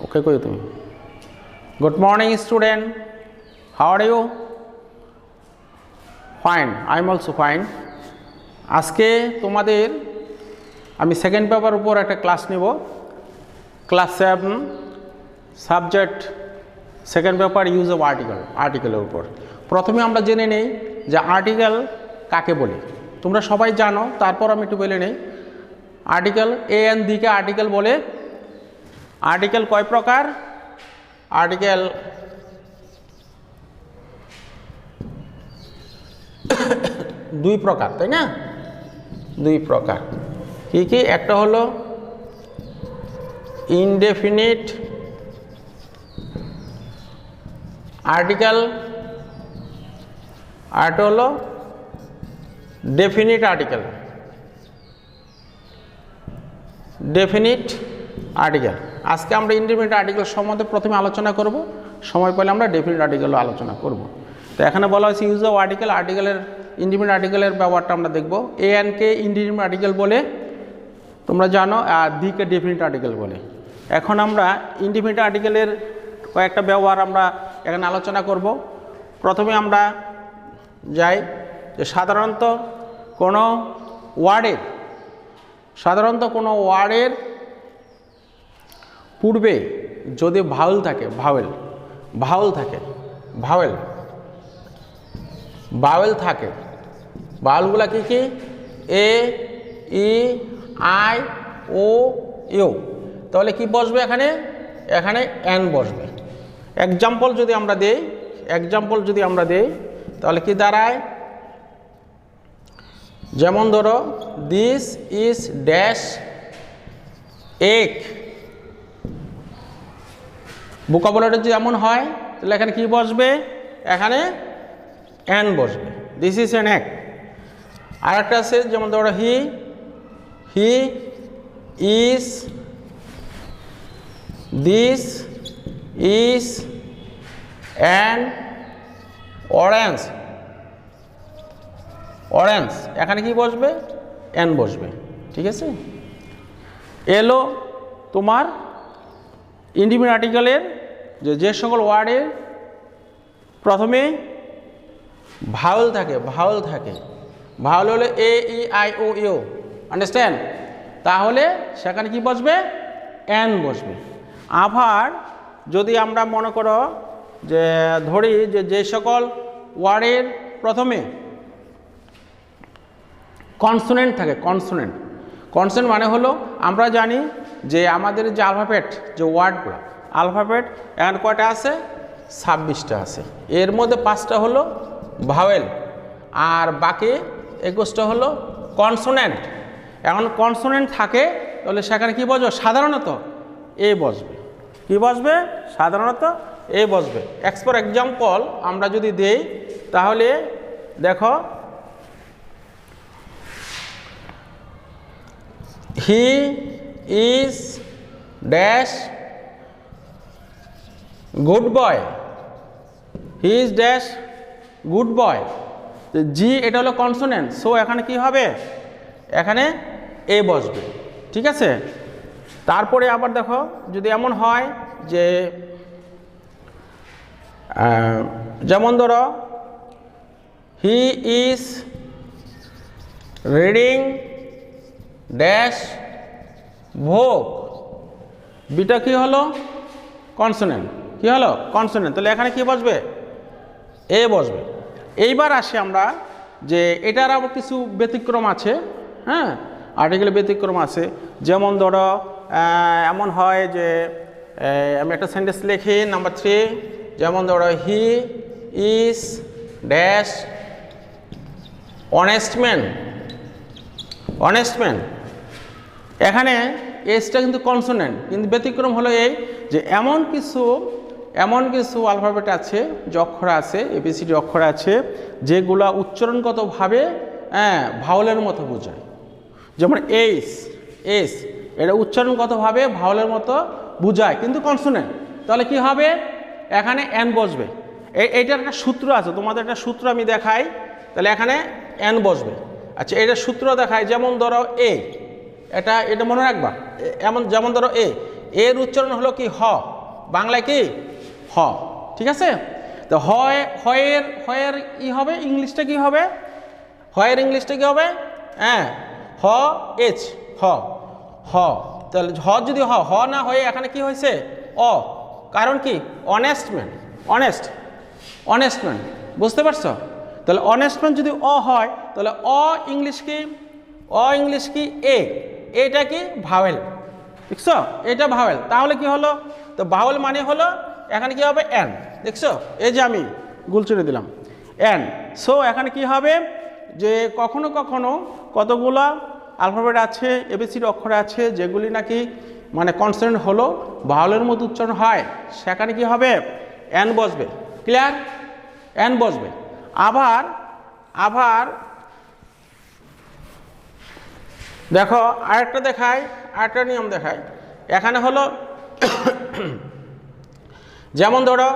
ওকে কই তুমি? Good morning student, how are you? Fine, I am also fine. আজকে তোমাদের আমি সেকেন্ড পেপার উপর একটা ক্লাস নেব, class 7 subject second paper use of আর্টিকেলের উপর। প্রথমে আমরা জেনে নেই যে আর্টিকেল কাকে বলে। তোমরা সবাই জানো, তারপর আমি একটু বলে নেই। আর্টিকেল এ এন দিকে আর্টিকেল বলে। আর্টিকেল কয় প্রকার? আর্টিকেল দুই প্রকার, তাই না? দুই প্রকার। কি কি? একটা হলো ইনডেফিনিট আর্টিকেল, আরেকটা হলো ডেফিনিট আর্টিকেল। Definite article. আজকে আমরা ইনডেফিনিট আর্টিকেল সম্বন্ধে প্রথমে আলোচনা করব, সময় পেলে আমরা ডেফিনিট আর্টিকেলও আলোচনা করব। তো এখানে বলা হয়েছে ইউজ অফ আর্টিকেল, আর্টিকেলের ইনডেফিনিট আর্টিকেলের ব্যবহারটা আমরা দেখব। এ এনকে ইনডেফিনিট আর্টিকেল বলে তোমরা জানো, আর দিকে ডেফিনিট আর্টিকেল বলে। এখন আমরা ইনডেফিনিট আর্টিকেলের কয়েকটা ব্যবহার আমরা এখানে আলোচনা করব। প্রথমে আমরা যাই যে সাধারণত কোনো ওয়ার্ডের পূর্বে যদি ভাওয়েল থাকে, ভাওয়েলগুলা কি কি? এ, ই, আই, ও, ইউ। তাহলে কি বসবে এখানে? এখানে এন বসবে। এক্সাম্পল যদি আমরা দেই তাহলে কি দাঁড়ায়? যেমন ধরো, this is dash egg. Vocabulary যদি এমন হয় তাহলে এখানে কি বসবে? এখানে এন বসবে। This is an egg. আর একটা আছে, যেমন ধরো he is, this is an orange. এখানে কি বসবে? এন বসবে। ঠিক আছে? এলো তোমার ইনডিফিনিট আর্টিকেলের যে সকল ওয়ার্ডের প্রথমে ভাওয়েল থাকে। ভাওয়েল হলে এ, ই, আই, ও, ইউ। আন্ডারস্ট্যান্ড? তাহলে সেখানে কি বসবে? এন বসবে। আবার যদি আমরা মনে করো যে ধরি যে সকল ওয়ার্ডের প্রথমে কনসোনেন্ট থাকে, কনসোনেন্ট মানে হলো, আমরা জানি যে আমাদের যে আলফাবেট, যে ওয়ার্ডগুলো আলফাবেট এখন কয়টা আছে? 26টা আছে। এর মধ্যে 5টা হলো ভাওয়েল, আর বাকি 21টা হলো কনসোনেন্ট। এখন কনসোনেন্ট থাকে, তাহলে সেখানে কি বসবে? সাধারণত এ বসবে। কি বসবে? সাধারণত এ বসবে। ফর এক্সাম্পল আমরা যদি দেই তাহলে দেখো, he is dash good boy. He is dash good boy. G এটা হলো কনসোনেন্ট, সো এখানে কি হবে? এখানে এ বসবে। ঠিক আছে? তারপরে আবার দেখো, যদি এমন হয় যে যেমন ধরো he is reading dash book. Beta কি হলো? কনসোনেন্ট। কি হলো? কনসোনেন্ট। তাহলে এখানে কি বসবে? এ বসবে। এইবার আসি আমরা যে এটার আবার কিছু ব্যতিক্রম আছে। হ্যাঁ, আর্টিকেলে ব্যতিক্রম আছে। যেমন ধরো এমন হয় যে আমি একটা সেন্টেন্স লিখি, নাম্বার 3। যেমন ধরো he is dash honest man. এখানে এসটা কিন্তু কনসোনেন্ট, কিন্তু ব্যতিক্রম হলো এই যে এমন কিছু আলফাবেট আছে, যে অক্ষর আছে, এবিসিডি অক্ষর আছে, যেগুলা উচ্চারণগতভাবে ভাওয়েলের মতো বোঝায়। যেমন এস, এটা উচ্চারণগতভাবে ভাওয়েলের মতো বোঝায়, কিন্তু কনসোনেন্ট। তাহলে কি হবে? এখানে এন বসবে। এইটার একটা সূত্র আছে, তোমাদের একটা সূত্র আমি দেখাই, তাহলে এখানে এন বসবে। আচ্ছা, এটা সূত্র দেখায়। যেমন ধরো এ, এটা মনে রাখবা। যেমন ধরো এর উচ্চারণ হলো কি হ, বাংলায় কি হ, ঠিক আছে। তো হয়ের ই হবে, ইংলিশটা কি হবে, হয়ের ইংলিশটা কি হবে, হ্যাঁ হ এচ, হ হ। তাহলে হ যদি হ না হয়ে এখানে কি হয়েছে অ, কারণ কি অনেস্টম্যান, অনেস্টম্যান, বুঝতে পারছো। তাহলে অনেস্টম্যান যদি অ হয় তাহলে ইংলিশ কি এ, এটা কি ভাওয়েল, দেখছো এটা ভাওয়েল, তাহলে কি হলো, তো ভাওয়েল মানে হলো এখানে কি হবে এন, দেখছো এই যে আমি গুল চড়ে দিলাম এন। সো এখানে কি হবে যে কখনো কখনো কতগুলা অ্যালফাবেট আছে, এবিসিডি অক্ষর আছে যেগুলি নাকি মানে কনসোনেন্ট হলো ভাওয়েলের মতো উচ্চারণ হয়, সেখানে কি হবে এন বসবে, ক্লিয়ার, এন বসবে। আবার দেখো আরেকটা নিয়ম দেখায়, এখানে হলো যেমন ধরো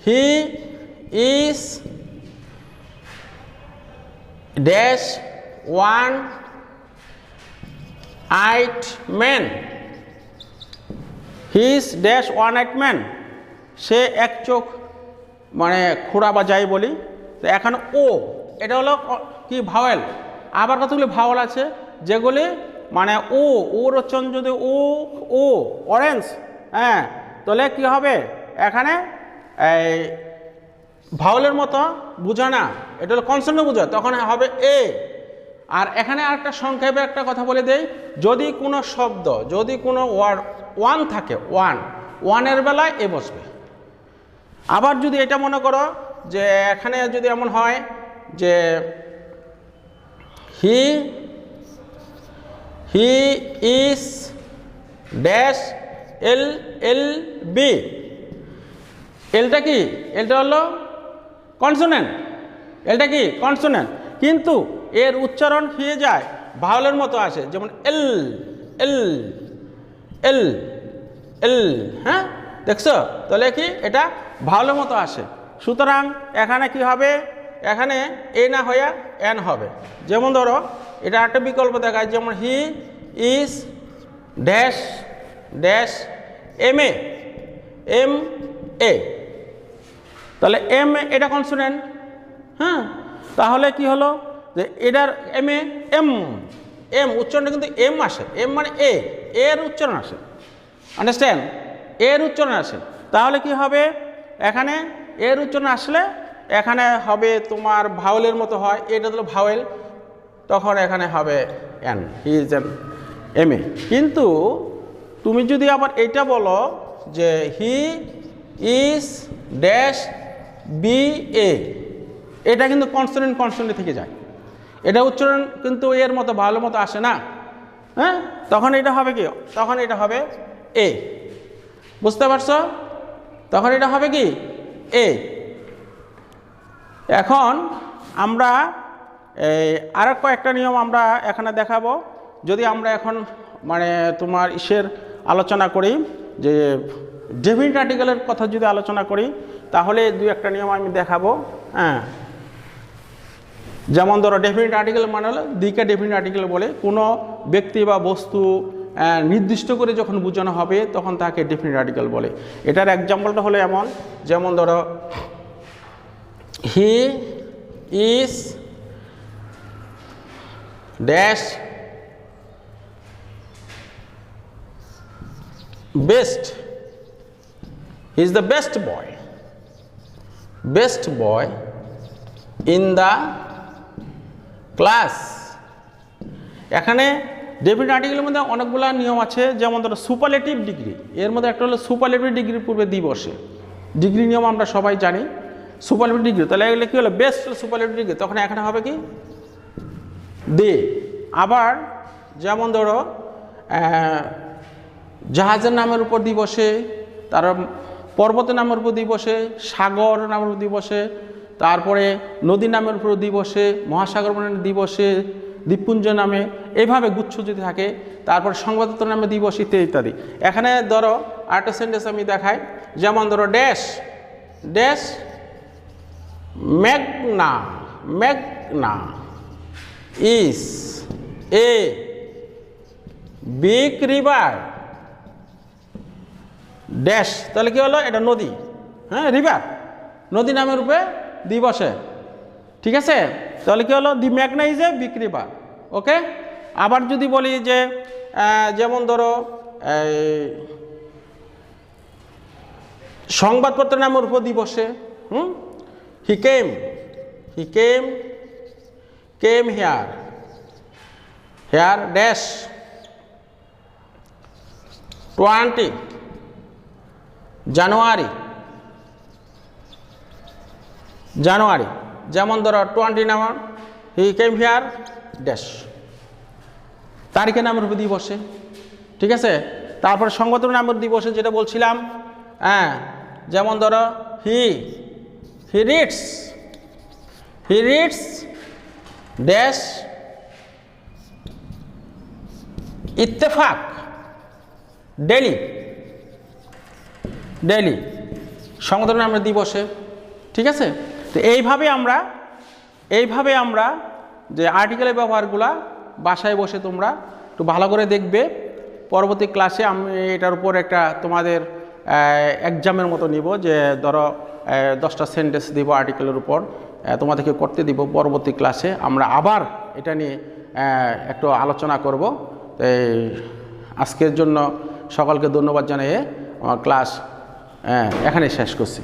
he is dash one eyed man, he is dash one eyed man, সে এক চোখ মানে খোঁড়া বা যাই বলি। তো এখন ও এটা হলো কি ভাওয়েল। আবার কতগুলি ভাওয়েল আছে যেগুলি মানে ওর উচ্চারণ যদি ও অরেঞ্জ, হ্যাঁ তাহলে কি হবে এখানে এই ভাওয়েলের মতো বুঝা না, এটা হলো কনসোনেন্ট বুঝা, তখন হবে এ। আর এখানে আরেকটা সংক্ষেপে একটা কথা বলে দেই, যদি কোনো শব্দ, যদি কোনো ওয়ার্ড ওয়ান থাকে, ওয়ানের বেলায় এ বসবে। আবার যদি এটা মনে করো যে এখানে যদি এমন হয় যে he is dash L B, এলটা কি, এলটা হলো কনসোনেন্ট, এলটা কি কনসোনেন্ট, কিন্তু এর উচ্চারণ হয়ে যায় ভাওয়েলের মতো আসে, যেমন এল এল এল এল, হ্যাঁ দেখছো, তাহলে কি এটা ভাওয়েলের মতো আসে। সুতরাং এখানে কি হবে, এখানে এ না হইয়া এন হবে। যেমন ধরো এটা একটা বিকল্প দেখায়, যেমন he is dash dash M A, তাহলে এম এটা কনসোনেন্ট, হ্যাঁ তাহলে কি হলো যে এটার এম উচ্চারণটা কিন্তু এম আসে, এম মানে এর উচ্চারণ আসে, আন্ডারস্ট্যান্ড, এর উচ্চারণ আসে। তাহলে কি হবে এখানে এর উচ্চারণ আসলে এখানে হবে তোমার ভাওয়েলের মতো হয়, এটা হলো ভাওয়েল, তখন এখানে হবে an, he is an M A. কিন্তু তুমি যদি আবার এইটা বলো যে he is dash B A, এটা কিন্তু কনসোনেন্ট থেকে যায়, এটা উচ্চারণ কিন্তু এর মতো ভাওয়েলের মতো আসে না, হ্যাঁ তখন এটা হবে কি, তখন এটা হবে এ, বুঝতে পারছো, তখন এটা হবে কি এ। এখন আমরা আর কয়েকটা নিয়ম আমরা এখানে দেখাবো। যদি আমরা এখন মানে তোমার ইসের আলোচনা করি, যে ডেফিনিট আর্টিকেলের কথা যদি আলোচনা করি, তাহলে দুই একটা নিয়ম আমি দেখাবো, হ্যাঁ। যেমন ধরো ডেফিনিট আর্টিকেল মানে হলো দিকে ডেফিনিট আর্টিকেল বলে, কোনো ব্যক্তি বা বস্তু নির্দিষ্ট করে যখন বোঝানো হবে তখন তাকে ডেফিনিট আর্টিকেল বলে। এটার এক্সাম্পলটা হলো এমন, যেমন ধরো he is dash best, he is the best boy in the class. এখানে ডেফিনিট আর্টিকেলের মধ্যে অনেকগুলো নিয়ম আছে, যেমন ধরো সুপারলেটিভ ডিগ্রি, এর মধ্যে একটা হলো সুপারলেটিভ ডিগ্রির পূর্বে দি বসে, ডিগ্রি নিয়ম আমরা সবাই জানি, সুপারলেটিভ ডিগ্রি, তাহলে এগুলো কী হলো বেস্ট সুপারলেটিভ ডিগ্রি, তখন এখানে হবে কি দে। আবার যেমন ধরো জাহাজের নামের উপর দি বসে, তার পর্বতের নামের উপর দি বসে, সাগর নামের উপর দি বসে, তারপরে নদীর নামের উপর দি বসে, মহাসাগর দি বসে, দ্বীপপুঞ্জ নামে, এইভাবে গুচ্ছ যদি থাকে, তারপর সংবাদপত্র নামে দিবস ইত্যাদি। এখানে ধরো আরেকটা সেন্টেন্স আমি দেখাই, যেমন ধরো dash dash Magna is a big river dash, তাহলে কি হলো, এটা নদী, হ্যাঁ রিভার, নদী নামের রূপে দি বসে, ঠিক আছে। তাহলে কি হলো, দি মেঘনা ইজ এ বিগ রিভার। ওকে, আবার যদি বলি যে যেমন ধরো সংবাদপত্রের নামের উপর দি বসে, হি কেম হেয়ার ড্যাশ 20 জানুয়ারি, যেমন ধরো 20 number, he came here dash, তারিখের নামের উপর দিয়ে বসে, ঠিক আছে। তারপরে সংগঠনের নামের দিয়ে বসে, যেটা বলছিলাম, হ্যাঁ, যেমন ধরো he reads dash Ittefaq daily, সংগঠনের নামের দিয়ে বসে, ঠিক আছে। তো এইভাবে আমরা যে আর্টিকেলের ব্যবহারগুলা বাসায় বসে তোমরা একটু ভালো করে দেখবে। পরবর্তী ক্লাসে আমি এটার উপর একটা তোমাদের এক্সামের মতো নিব, যে ধরো 10টা সেন্টেন্স দিব আর্টিকেলের উপর, তোমাদেরকে করতে দিব। পরবর্তী ক্লাসে আমরা আবার এটা নিয়ে একটু আলোচনা করব। আজকের জন্য সকলকে ধন্যবাদ জানিয়ে আমার ক্লাস এখানে শেষ করছি।